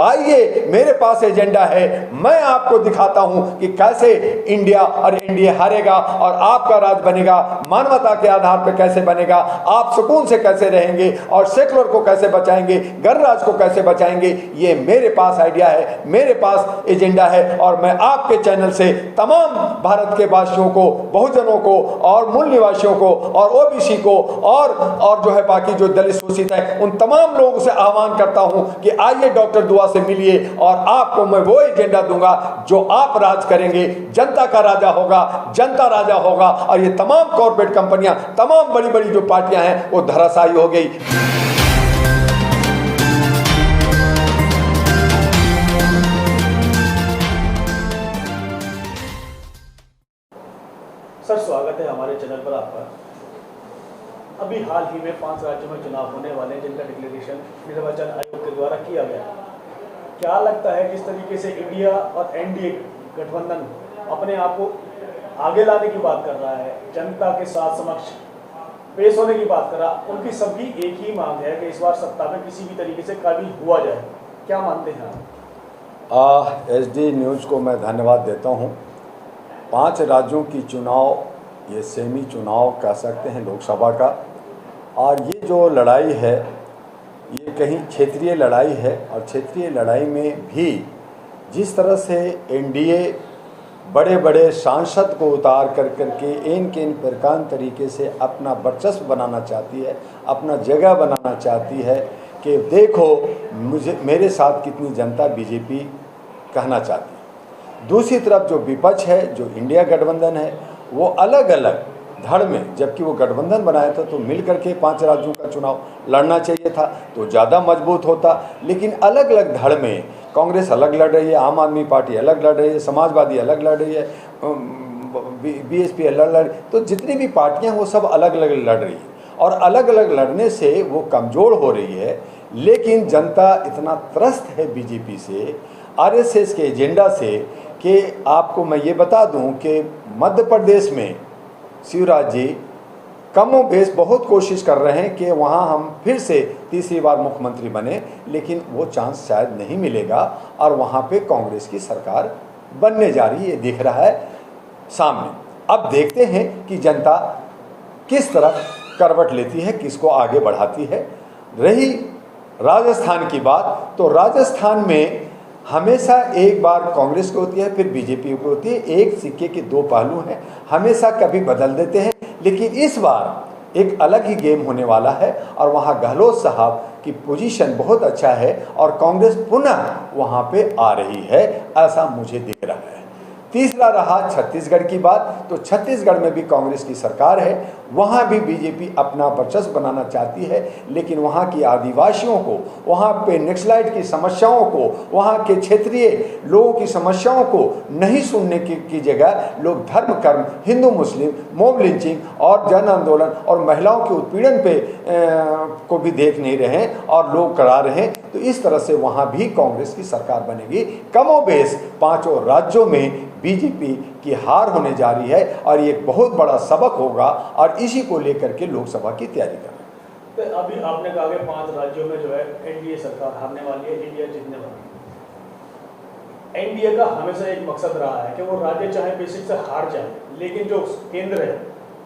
आइए, मेरे पास एजेंडा है, मैं आपको दिखाता हूं कि कैसे इंडिया और एनडीए हारेगा और आपका राज बनेगा, मानवता के आधार पर कैसे बनेगा, आप सुकून से कैसे रहेंगे और सेकुलर को कैसे बचाएंगे, गणराज को कैसे बचाएंगे। ये मेरे पास आइडिया है, मेरे पास एजेंडा है और मैं आपके चैनल से तमाम भारत के वासियों को, बहुजनों को और मूल निवासियों को और ओबीसी को और जो है बाकी जो दलित शोषित है, उन तमाम लोगों से आह्वान करता हूं कि आइए डॉक्टर दुआ से मिलिए और आपको मैं वो एजेंडा दूंगा जो आप राज करेंगे। जनता का राजा होगा, जनता राजा होगा और ये तमाम कॉर्पोरेट कंपनियां, तमाम बड़ी बड़ी जो पार्टियां हैं वो धराशायी हो गई। सर, स्वागत है हमारे चैनल पर आपका। अभी हाल ही में 5 राज्यों में चुनाव होने वाले, जिनका डिक्लेरेशन निर्वाचन आयोग के द्वारा किया गया। क्या लगता है किस तरीके से इंडिया और एनडीए गठबंधन अपने आप को आगे लाने की बात कर रहा है, जनता के साथ समक्ष पेश होने की बात कर रहा है? उनकी सबकी एक ही मांग है कि इस बार सत्ता में किसी भी तरीके से काबिज हुआ जाए। क्या मानते हैं आप? एसडी न्यूज़ को मैं धन्यवाद देता हूँ। 5 राज्यों की चुनाव, ये सेमी चुनाव कह सकते हैं लोकसभा का, और ये जो लड़ाई है ये कहीं क्षेत्रीय लड़ाई है और क्षेत्रीय लड़ाई में भी जिस तरह से एनडीए बड़े बड़े सांसद को उतार कर करके इन प्रकार तरीके से अपना वर्चस्व बनाना चाहती है, अपना जगह बनाना चाहती है कि देखो मेरे साथ कितनी जनता बीजेपी कहना चाहती है। दूसरी तरफ जो विपक्ष है, जो इंडिया गठबंधन है, वो अलग अलग धड़ में, जबकि वो गठबंधन बनाया था तो मिल करके 5 राज्यों का चुनाव लड़ना चाहिए था तो ज़्यादा मजबूत होता, लेकिन अलग अलग धड़ में कांग्रेस अलग लड़ रही है, आम आदमी पार्टी अलग लड़ रही है, समाजवादी अलग लड़ रही है, बीएसपी अलग लड़ रही, तो जितनी भी पार्टियां वो सब अलग अलग लड़ रही है और अलग अलग लड़ने से वो कमज़ोर हो रही है। लेकिन जनता इतना त्रस्त है बीजेपी से, आरएसएस के एजेंडा से, कि आपको मैं ये बता दूं कि मध्य प्रदेश में शिवराज जी कमो बेश बहुत कोशिश कर रहे हैं कि वहाँ हम फिर से तीसरी बार मुख्यमंत्री बने, लेकिन वो चांस शायद नहीं मिलेगा और वहाँ पे कांग्रेस की सरकार बनने जा रही है, ये दिख रहा है सामने। अब देखते हैं कि जनता किस तरह करवट लेती है, किसको आगे बढ़ाती है। रही राजस्थान की बात, तो राजस्थान में हमेशा एक बार कांग्रेस को होती है, फिर बीजेपी को होती है। एक सिक्के के 2 पहलू हैं, हमेशा कभी बदल देते हैं, लेकिन इस बार एक अलग ही गेम होने वाला है और वहाँ गहलोत साहब की पोजीशन बहुत अच्छा है और कांग्रेस पुनः वहाँ पे आ रही है, ऐसा मुझे दिख रहा है। तीसरा रहा छत्तीसगढ़ की बात, तो छत्तीसगढ़ में भी कांग्रेस की सरकार है, वहाँ भी बीजेपी अपना वर्चस्व बनाना चाहती है, लेकिन वहाँ की आदिवासियों को, वहाँ पे नक्सलाइट की समस्याओं को, वहाँ के क्षेत्रीय लोगों की समस्याओं को नहीं सुनने की जगह लोग धर्म कर्म, हिंदू मुस्लिम, मॉब लिंचिंग और जन आंदोलन और महिलाओं के उत्पीड़न पे को भी देख नहीं रहे हैं और लोग करा रहे हैं। तो इस तरह से वहाँ भी कांग्रेस की सरकार बनेगी। कमोबेश 5 राज्यों में बीजेपी की हार होने जा रही है और ये एक बहुत बड़ा सबक होगा और इसी को लेकर के लोकसभा की तैयारी कर रहे हैं। तो अभी आपने कहा कि 5 राज्यों में जो है एनडीए सरकार हारने वाली है, इंडिया जीतने वाली है। एनडीए का हमेशा एक मकसद रहा है कि वो राज्य चाहे बेसिक से हार जाए, लेकिन जो केंद्र है,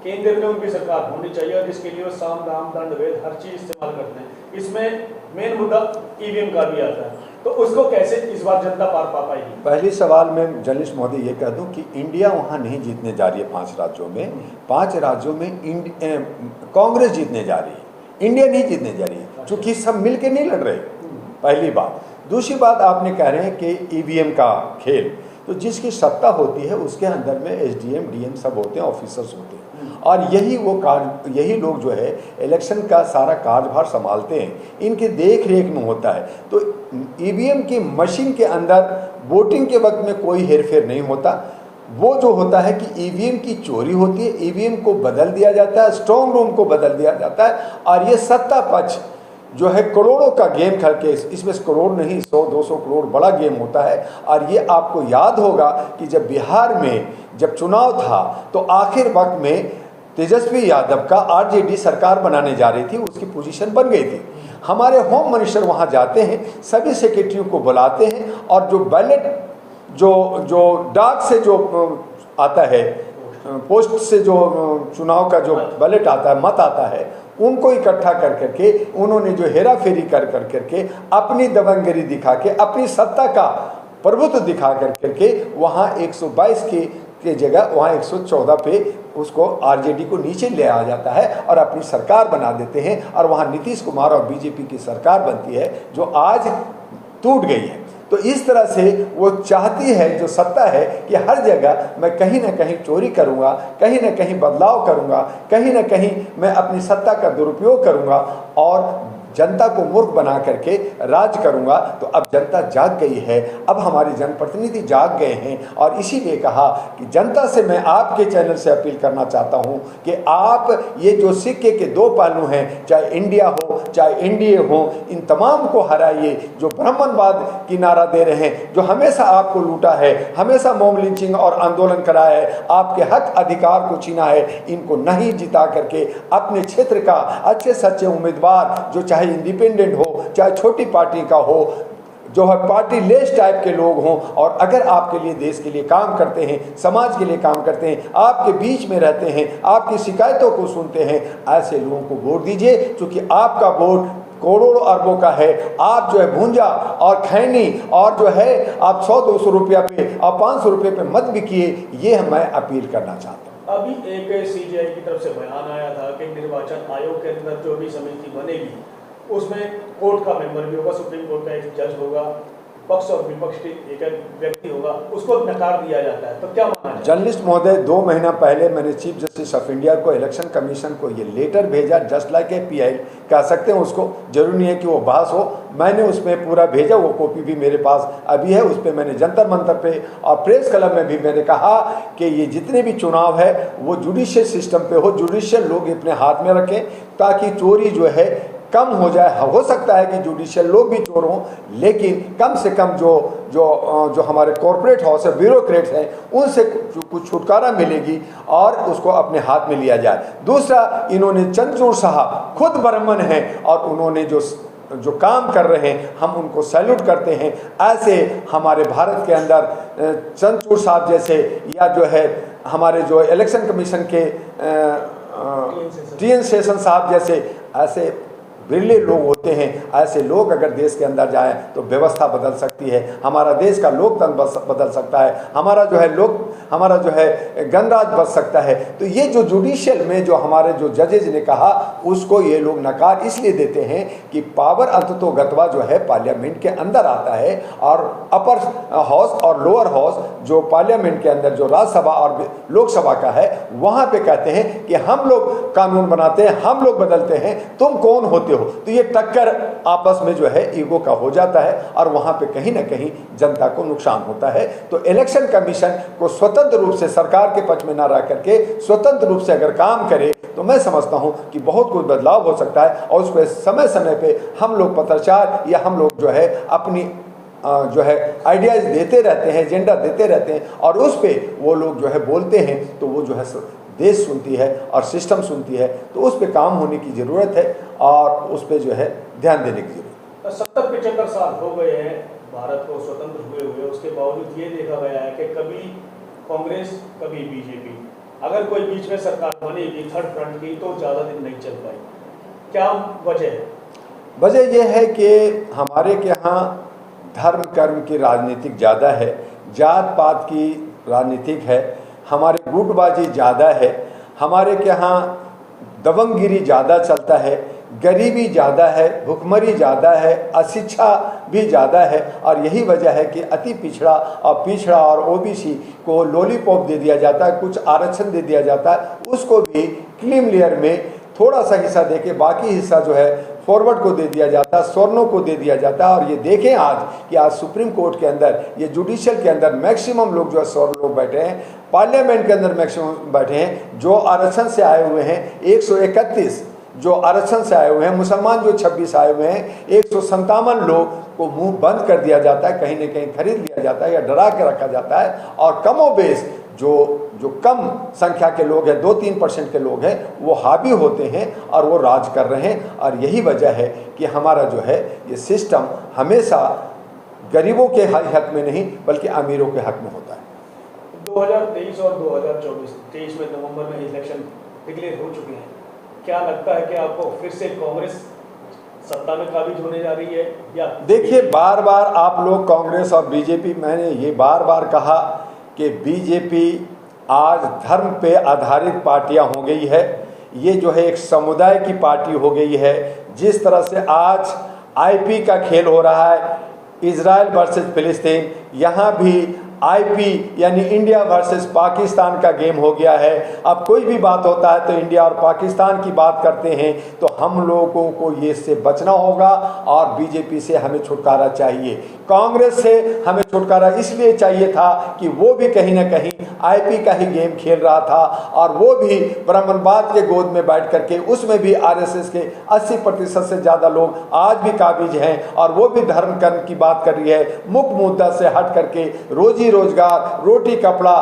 केंद्र में उनकी सरकार होनी चाहिए और जिसके लिए वो साम दाम दंड भेद हर चीज इस्तेमाल करते हैं। इसमें मेन मुद्दा ईवीएम का भी आता है, तो उसको कैसे इस बार जनता पार पा पाएगी? पहली सवाल में जर्नलिस्ट महोदय ये कह दूं कि इंडिया वहाँ नहीं जीतने जा रही है। 5 राज्यों में, 5 राज्यों में कांग्रेस जीतने जा रही है, इंडिया नहीं जीतने जा रही है, क्योंकि सब मिल के नहीं लड़ रहे, पहली बात। दूसरी बात, आपने कह रहे हैं कि ईवीएम का खेल, तो जिसकी सत्ता होती है उसके अंदर में एसडीएम डीएम सब होते हैं, ऑफिसर्स होते हैं, और यही लोग जो है इलेक्शन का सारा कार्यभार संभालते हैं, इनके देख रेख में होता है। तो ईवीएम की मशीन के अंदर वोटिंग के वक्त में कोई हेरफेर नहीं होता। वो जो होता है कि ईवीएम की चोरी होती है, ईवीएम को बदल दिया जाता है, स्ट्रॉन्ग रूम को बदल दिया जाता है, और ये सत्ता पक्ष जो है करोड़ों का गेम खेल के, इसमें करोड़ नहीं 100-200 करोड़ बड़ा गेम होता है। और ये आपको याद होगा कि जब बिहार में जब चुनाव था तो आखिर वक्त में तेजस्वी यादव का आरजेडी सरकार बनाने जा रही थी, उसकी पोजीशन बन गई थी। हमारे होम मिनिस्टर वहाँ जाते हैं, सभी सेक्रेटरियों को बुलाते हैं और जो बैलेट जो डाक से जो आता है, पोस्ट से जो चुनाव का जो बैलेट आता है, मत आता है, उनको इकट्ठा कर करके उन्होंने जो हेरा फेरी कर करके अपनी दबंगगिरी दिखा के, अपनी सत्ता का प्रभुत्व दिखा करके वहाँ 122 के जगह वहाँ 114 पे उसको आरजेडी को नीचे ले आ जाता है और अपनी सरकार बना देते हैं और वहाँ नीतीश कुमार और बीजेपी की सरकार बनती है जो आज टूट गई है। तो इस तरह से वो चाहती है, जो सत्ता है, कि हर जगह मैं कहीं ना कहीं चोरी करूंगा, कहीं ना कहीं बदलाव करूंगा, कहीं ना कहीं मैं अपनी सत्ता का दुरुपयोग करूंगा और जनता को मूर्ख बना करके राज करूंगा। तो अब जनता जाग गई है, अब हमारे जनप्रतिनिधि जाग गए हैं और इसीलिए कहा कि जनता से मैं आपके चैनल से अपील करना चाहता हूं कि आप ये जो सिक्के के दो पहलू हैं, चाहे इंडिया हो चाहे एनडीए हो, इन तमाम को हराइए। जो ब्राह्मणवाद की नारा दे रहे हैं, जो हमेशा आपको लूटा है, हमेशा मॉब लिंचिंग और आंदोलन कराया है, आपके हक अधिकार को छीना है, इनको नहीं जिता करके अपने क्षेत्र का अच्छे सच्चे उम्मीदवार, जो चाहे इंडिपेंडेंट हो चाहे छोटी पार्टी का हो, जो है पार्टी लेस टाइप के लोग हों, और अगर आपके लिए, देश के लिए काम करते हैं, समाज के लिए काम करते हैं, आपके बीच में रहते हैं, आपकी शिकायतों को सुनते हैं, ऐसे लोगों को वोट दीजिए। क्योंकि आपका वोट करोड़ों अरबों का है। आप जो है भूंजा और खैनी और जो है आप 100-200 रुपया पे और 500 रुपये पे मत बिकिए, ये मैं अपील करना चाहता हूँ। अभी एक सीजीआई की तरफ से बयान आया था कि निर्वाचन आयोग के अंदर जो भी समिति बनेगी उसमें कोर्ट का मेंबर भी होगा, सुप्रीम कोर्ट का एक जज होगा, पक्ष और विपक्ष की एक व्यक्ति होगा, उसको नकार दिया जाता है। तो क्या मानना है? जर्नलिस्ट महोदय, 2 महीना पहले मैंने चीफ जस्टिस ऑफ इंडिया को, इलेक्शन कमीशन को ये लेटर भेजा, जस्ट लाइक ए पीआई कह सकते हैं उसको, जरूरी नहीं है कि वो बहस हो। मैंने उसमें पूरा भेजा, वो कॉपी भी मेरे पास अभी है। उस पर मैंने जंतर मंतर पे और प्रेस क्लब में भी मैंने कहा कि ये जितने भी चुनाव है वो जुडिशियल सिस्टम पे हो, जुडिशियल लोग अपने हाथ में रखें ताकि चोरी जो है कम हो जाए। हो सकता है कि जुडिशियल लोग भी चोर हों, लेकिन कम से कम जो हमारे कॉर्पोरेट हाउस है, ब्यूरोक्रेट्स हैं, उनसे कुछ छुटकारा मिलेगी और उसको अपने हाथ में लिया जाए। दूसरा, इन्होंने चंद्रचूड़ साहब खुद ब्राह्मण हैं और उन्होंने जो काम कर रहे हैं, हम उनको सैल्यूट करते हैं। ऐसे हमारे भारत के अंदर चंद्रचूड़ साहब जैसे, या जो है हमारे जो इलेक्शन कमीशन के टी एन शेषन साहब जैसे, ऐसे बिरले लोग होते हैं। ऐसे लोग अगर देश के अंदर जाएं तो व्यवस्था बदल सकती है, हमारा देश का लोकतंत्र बदल सकता है, हमारा जो है गणराज बच सकता है। तो ये जो जुडिशियल में जो हमारे जो जजेज ने कहा, उसको ये लोग नकार इसलिए देते हैं कि पावर अंततोगत्वा जो है पार्लियामेंट के अंदर आता है, और अपर हाउस और लोअर हाउस जो पार्लियामेंट के अंदर जो राज्यसभा और लोकसभा का है, वहाँ पे कहते हैं कि हम लोग कानून बनाते हैं, हम लोग बदलते हैं, तुम कौन होते हो। तो ये टक्कर आपस में जो है ईगो का हो जाता है और वहां पे कहीं ना कहीं जनता को नुकसान होता है। तो इलेक्शन कमीशन को स्वतंत्र रूप से सरकार के पक्ष में ना रह करके स्वतंत्र रूप से अगर काम करे तो मैं समझता हूं कि बहुत कुछ बदलाव हो सकता है। और उसको समय समय पे हम लोग पत्रचार या हम लोग जो है अपनी जो है आइडियाज देते रहते हैं, एजेंडा देते रहते हैं, और उस पर वो लोग जो है बोलते हैं तो वो जो है देश सुनती है और सिस्टम सुनती है। तो उस पर काम होने की ज़रूरत है और उस पर जो है ध्यान देने की जरूरत है। 70-75 साल हो गए हैं भारत को स्वतंत्र हुए, उसके बावजूद ये देखा गया है कि कभी कांग्रेस कभी बीजेपी, अगर कोई बीच में सरकार बनेगी थर्ड फ्रंट की तो ज़्यादा दिन नहीं चल पाई। क्या वजह है? वजह यह है कि हमारे के यहाँ धर्म कर्म की राजनीतिक ज़्यादा है, जात पात की राजनीतिक है, हमारे गुटबाजी ज़्यादा है, हमारे के यहाँ दबंगगिरी ज़्यादा चलता है, गरीबी ज़्यादा है, भुखमरी ज़्यादा है, अशिक्षा भी ज़्यादा है। और यही वजह है कि अति पिछड़ा और ओबीसी को लॉलीपॉप दे दिया जाता है, कुछ आरक्षण दे दिया जाता है, उसको भी क्रीम लेयर में थोड़ा सा हिस्सा देके बाकी हिस्सा जो है फॉरवर्ड को दे दिया जाता है, सवर्णों को दे दिया जाता है। और ये देखें आज कि आज सुप्रीम कोर्ट के अंदर, ये जुडिशियल के अंदर मैक्सिमम लोग जो है सवर्ण लोग बैठे हैं, पार्लियामेंट के अंदर मैक्सिमम बैठे हैं। जो आरक्षण से आए हुए हैं 131 जो आरक्षण से आए हुए हैं, मुसलमान जो 26 आए हुए हैं, 157 लोग को मुंह बंद कर दिया जाता है, कहीं न कहीं खरीद लिया जाता है या डरा के रखा जाता है। और कमोबेश जो जो कम संख्या के लोग हैं, 2-3% के लोग हैं, वो हावी होते हैं और वो राज कर रहे हैं। और यही वजह है कि हमारा जो है ये सिस्टम हमेशा गरीबों के हक में नहीं बल्कि अमीरों के हक में होता है। 2023 और 2024, 23 में नवंबर में इलेक्शन डिक्लेयर हो चुके हैं। क्या लगता है कि आपको फिर से कांग्रेस सत्ता में काबिज होने जा रही है? या देखिए, बार बार आप लोग कांग्रेस और बीजेपी, मैंने ये बार बार कहा कि बीजेपी आज धर्म पे आधारित पार्टियां हो गई है। ये जो है एक समुदाय की पार्टी हो गई है। जिस तरह से आज आईपी का खेल हो रहा है, इजराइल वर्सेस फिलिस्तीन, यहाँ भी आईपी यानी इंडिया वर्सेस पाकिस्तान का गेम हो गया है। अब कोई भी बात होता है तो इंडिया और पाकिस्तान की बात करते हैं, तो हम लोगों को ये से बचना होगा और बीजेपी से हमें छुटकारा चाहिए। कांग्रेस से हमें छुटकारा इसलिए चाहिए था कि वो भी कहीं ना कहीं आईपी का ही गेम खेल रहा था और वो भी ब्राह्मणवाद के गोद में बैठ करके उसमें भी आरएसएस के 80% से ज़्यादा लोग आज भी काबिज हैं और वो भी धर्म कर्म की बात कर रही है। मुख्य मुद्दा से हट करके रोजी रोजगार, रोटी कपड़ा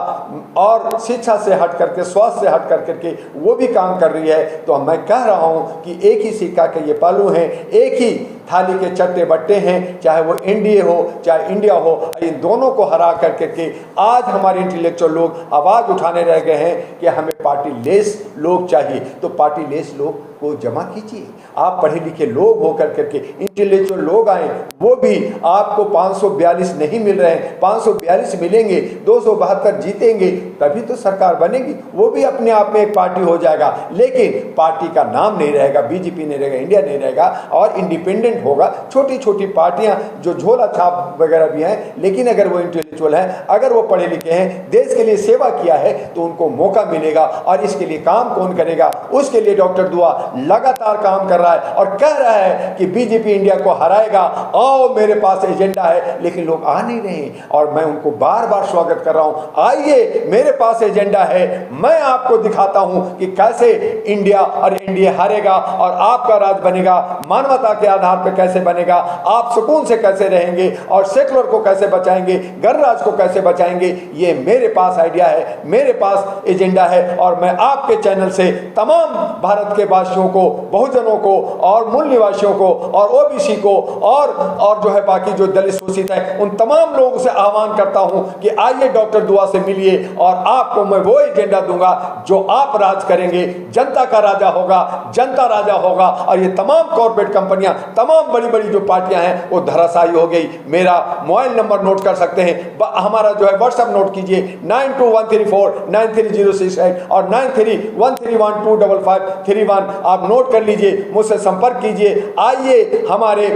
और शिक्षा से हट करके, स्वास्थ्य से हट करके वो भी काम कर रही है। तो मैं कह रहा हूं कि एक ही सिक्का के ये पहलू हैं, एक ही थाली के चट्टे बट्टे हैं, चाहे वो एनडीए हो चाहे इंडिया हो। इन दोनों को हरा करके के आज हमारे इंटेलेक्चुअल लोग आवाज उठाने रह गए हैं कि हमें पार्टी लेस लोग चाहिए। तो पार्टी लेस लोग को जमा कीजिए। आप पढ़े लिखे लोग होकर करके इंटेलेक्चुअल लोग आए, वो भी आपको 542 नहीं मिल रहे हैं, 542 मिलेंगे, 272 जीतेंगे, तभी तो सरकार बनेगी। वो भी अपने आप में एक पार्टी हो जाएगा, लेकिन पार्टी का नाम नहीं रहेगा, बीजेपी नहीं रहेगा, इंडिया नहीं रहेगा और इंडिपेंडेंट होगा। छोटी छोटी पार्टियां जो झोला छाप वगैरह भी हैं, लेकिन अगर वो इंटेलेक्चुअल हैं, अगर वो पढ़े लिखे हैं, देश के लिए सेवा किया है, तो उनको मौका मिलेगा। और इसके लिए काम कौन करेगा? उसके लिए डॉक्टर दुआ लगातार काम कर रहा है और कह रहा है कि बीजेपी इंडिया को हराएगा, आओ मेरे पास एजेंडा है, लेकिन लोग आ नहीं रहे। और मैं उनको बार बार स्वागत कर रहा हूं, आइए मेरे पास एजेंडा है, मैं आपको दिखाता हूं कि कैसे इंडिया और एनडीए हारेगा और आपका राज बनेगा, मानवता के आधार पर कैसे बनेगा, आप सुकून से कैसे रहेंगे और सेकुलर को कैसे बचाएंगे, गणराज को कैसे बचाएंगे। ये मेरे पास आइडिया है, मेरे पास एजेंडा है और मैं आपके चैनल से तमाम भारत के वासियों को, बहुजनों को और मूल निवासियों को और ओबीसी को और जो है बाकी जो दलित शोषित है, उन तमाम लोगों से आह्वान करता हूं कि आइए डॉक्टर दुआ से मिलिए और आपको मैं वो एजेंडा दूंगा जो आप राज करेंगे। जनता का राजा होगा, जनता राजा होगा और ये तमाम कॉर्पोरेट कंपनियां, तमाम बड़ी बड़ी जो पार्टियां हैं वो धराशायी हो गई। मेरा मोबाइल नंबर नोट कर सकते हैं, हमारा जो है व्हाट्सएप नोट कीजिए 9213493068 और 9313125531। आप नोट कर लीजिए, मुझसे संपर्क कीजिए। आइए, हमारे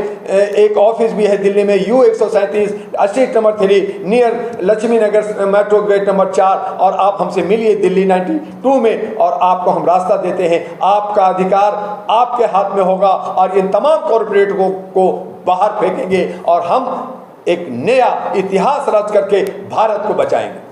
एक ऑफिस भी है दिल्ली में, U137 street number 3 near Lakshmi Nagar metro gate number 4 और आप हमसे मिलिए दिल्ली 92 में और आपको हम रास्ता देते हैं। आपका अधिकार आपके हाथ में होगा और इन तमाम कॉर्पोरेट को बाहर फेंकेंगे और हम एक नया इतिहास रच करके भारत को बचाएंगे।